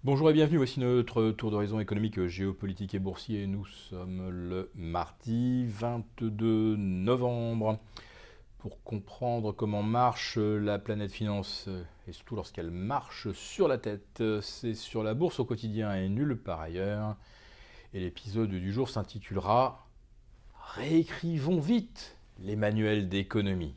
Bonjour et bienvenue, voici notre tour d'horizon économique, géopolitique et boursier. Nous sommes le mardi 22 novembre. Pour comprendre comment marche la planète finance, et surtout lorsqu'elle marche sur la tête, c'est sur la bourse au quotidien et nulle part ailleurs. Et l'épisode du jour s'intitulera Réécrivons vite les manuels d'économie.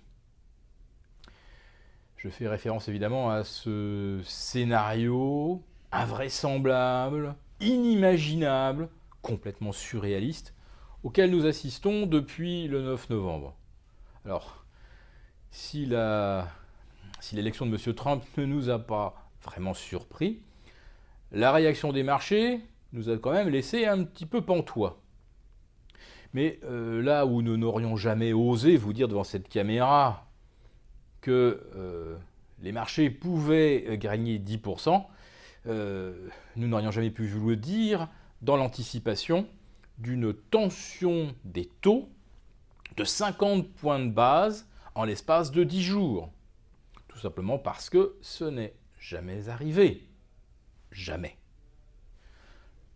Je fais référence évidemment à ce scénario invraisemblable, inimaginable, complètement surréaliste, auquel nous assistons depuis le 9 novembre. Alors, si l'élection de M. Trump ne nous a pas vraiment surpris, la réaction des marchés nous a quand même laissé un petit peu pantois. Mais là où nous n'aurions jamais osé vous dire devant cette caméra que les marchés pouvaient gagner 10%, nous n'aurions jamais pu vous le dire dans l'anticipation d'une tension des taux de 50 points de base en l'espace de 10 jours. Tout simplement parce que ce n'est jamais arrivé. Jamais.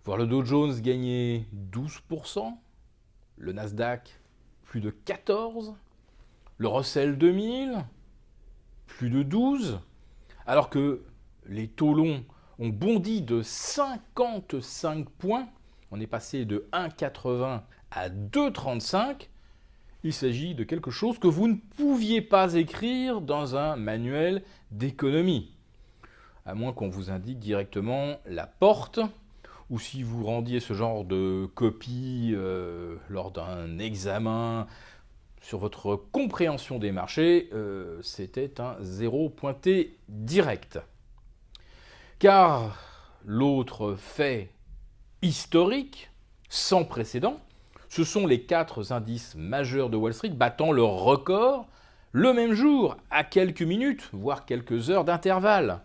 Voir le Dow Jones gagner 12%, le Nasdaq plus de 14%, le Russell 2000 plus de 12%, alors que les taux longs ont bondi de 55 points, on est passé de 1,80 à 2,35, il s'agit de quelque chose que vous ne pouviez pas écrire dans un manuel d'économie, à moins qu'on vous indique directement la porte, ou si vous rendiez ce genre de copie lors d'un examen sur votre compréhension des marchés, c'était un zéro pointé direct. Car l'autre fait historique, sans précédent, ce sont les 4 indices majeurs de Wall Street battant leur record le même jour, à quelques minutes, voire quelques heures d'intervalle.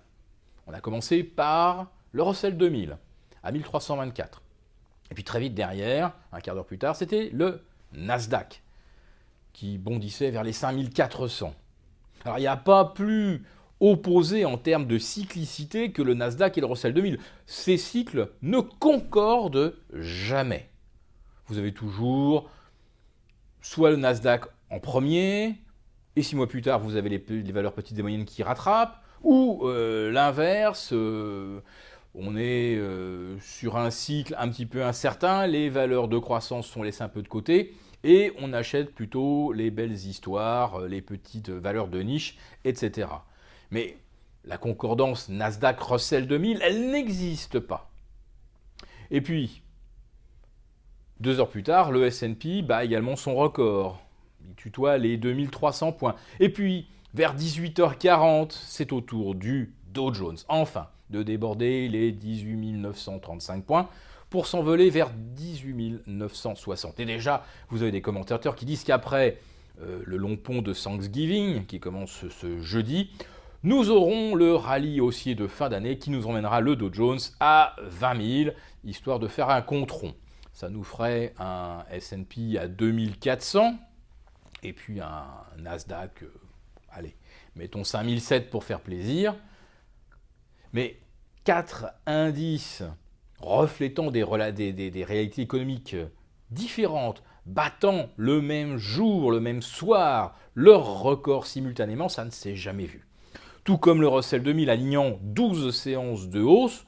On a commencé par le Russell 2000, à 1324. Et puis très vite derrière, un quart d'heure plus tard, c'était le Nasdaq, qui bondissait vers les 5400. Alors il n'y a pas plus opposé en termes de cyclicité que le Nasdaq et le Russell 2000. Ces cycles ne concordent jamais. Vous avez toujours soit le Nasdaq en premier, et 6 mois plus tard, vous avez les valeurs petites et moyennes qui rattrapent, ou l'inverse, on est sur un cycle un petit peu incertain, les valeurs de croissance sont laissées un peu de côté, et on achète plutôt les belles histoires, les petites valeurs de niche, etc. Mais la concordance Nasdaq-Russell 2000, elle n'existe pas. Et puis, 2 heures plus tard, le S&P bat également son record. Il tutoie les 2300 points. Et puis, vers 18h40, c'est au tour du Dow Jones, enfin, de déborder les 18 935 points pour s'envoler vers 18 960. Et déjà, vous avez des commentateurs qui disent qu'après le long pont de Thanksgiving, qui commence ce jeudi, nous aurons le rallye haussier de fin d'année qui nous emmènera le Dow Jones à 20 000, histoire de faire un compte-rond. Ça nous ferait un S&P à 2400 et puis un Nasdaq, allez, mettons 5007 pour faire plaisir. Mais 4 indices reflétant des réalités économiques différentes, battant le même jour, le même soir, leur record simultanément, ça ne s'est jamais vu. Tout comme le Russell 2000 alignant 12 séances de hausse,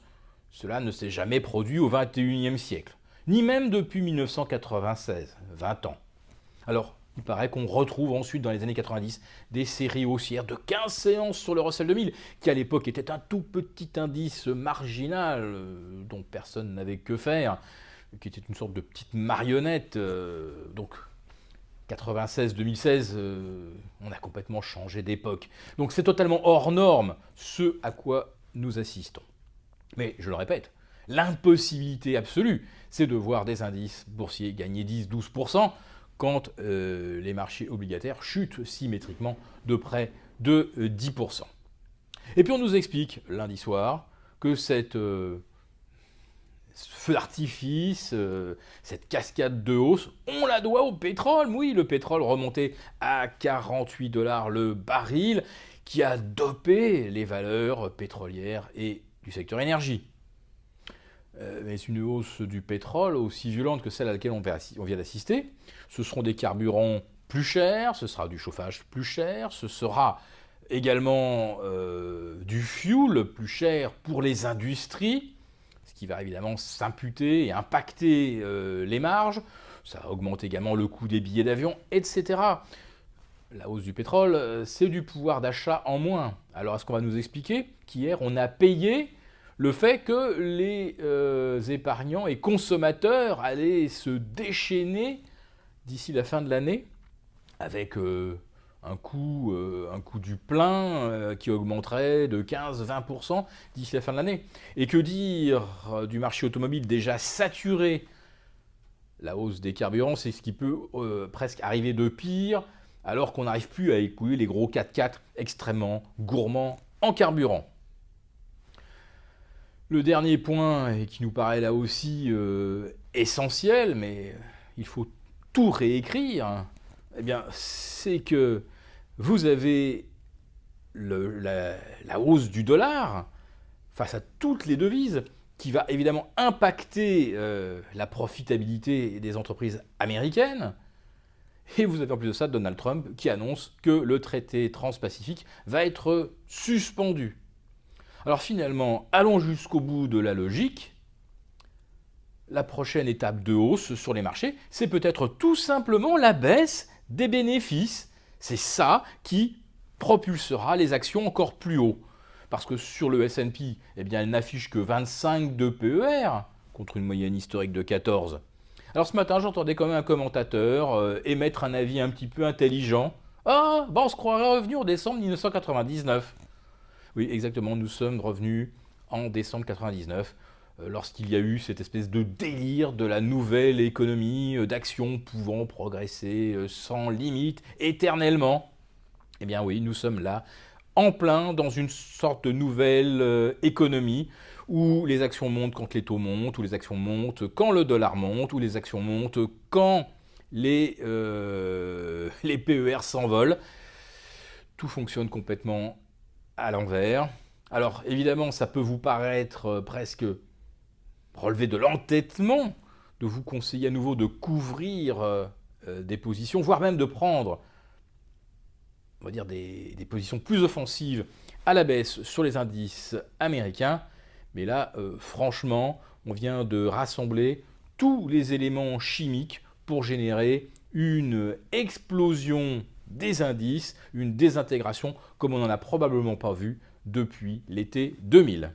cela ne s'est jamais produit au XXIe siècle, ni même depuis 1996, 20 ans. Alors, il paraît qu'on retrouve ensuite dans les années 90 des séries haussières de 15 séances sur le Russell 2000, qui à l'époque était un tout petit indice marginal dont personne n'avait que faire, qui était une sorte de petite marionnette. Donc 96-2016, on a complètement changé d'époque. Donc c'est totalement hors norme ce à quoi nous assistons. Mais je le répète, l'impossibilité absolue, c'est de voir des indices boursiers gagner 10-12% quand les marchés obligataires chutent symétriquement de près de 10%. Et puis on nous explique lundi soir que cette feu d'artifice, cette cascade de hausse, on la doit au pétrole. Oui, le pétrole remonté à 48 dollars le baril, qui a dopé les valeurs pétrolières et du secteur énergie. mais une hausse du pétrole aussi violente que celle à laquelle on vient d'assister. Ce seront des carburants plus chers, ce sera du chauffage plus cher, ce sera également du fuel plus cher pour les industries, ce qui va évidemment s'imputer et impacter les marges. Ça augmente également le coût des billets d'avion, etc. La hausse du pétrole, c'est du pouvoir d'achat en moins. Alors est-ce qu'on va nous expliquer qu'hier on a payé le fait que les épargnants et consommateurs allaient se déchaîner d'ici la fin de l'année avec un coût du plein qui augmenterait de 15-20% d'ici la fin de l'année. Et que dire du marché automobile déjà saturé? La hausse des carburants, c'est ce qui peut presque arriver de pire, alors qu'on n'arrive plus à écouler les gros 4x4 extrêmement gourmands en carburant. Le dernier point, et qui nous paraît là aussi essentiel, mais il faut tout réécrire, eh bien, c'est que vous avez la hausse du dollar face à toutes les devises qui va évidemment impacter la profitabilité des entreprises américaines. Et vous avez en plus de ça Donald Trump qui annonce que le traité transpacifique va être suspendu. Alors finalement, allons jusqu'au bout de la logique. La prochaine étape de hausse sur les marchés, c'est peut-être tout simplement la baisse des bénéfices. C'est ça qui propulsera les actions encore plus haut. Parce que sur le S&P, eh bien, elle n'affiche que 25 de PER, contre une moyenne historique de 14. Alors ce matin, j'entendais quand même un commentateur émettre un avis un petit peu intelligent. Ah, on se croirait revenu en décembre 1999. Oui, exactement, nous sommes revenus en décembre 1999, lorsqu'il y a eu cette espèce de délire de la nouvelle économie, d'actions pouvant progresser sans limite, éternellement. Eh bien oui, nous sommes là, en plein dans une sorte de nouvelle économie où les actions montent quand les taux montent, où les actions montent quand le dollar monte, où les actions montent quand les PER s'envolent. Tout fonctionne complètement à l'envers. Alors évidemment, ça peut vous paraître presque relever de l'entêtement de vous conseiller à nouveau de couvrir des positions, voire même de prendre, on va dire, des positions plus offensives à la baisse sur les indices américains. Mais là, franchement, on vient de rassembler tous les éléments chimiques pour générer une explosion des indices, une désintégration comme on n'en a probablement pas vu depuis l'été 2000.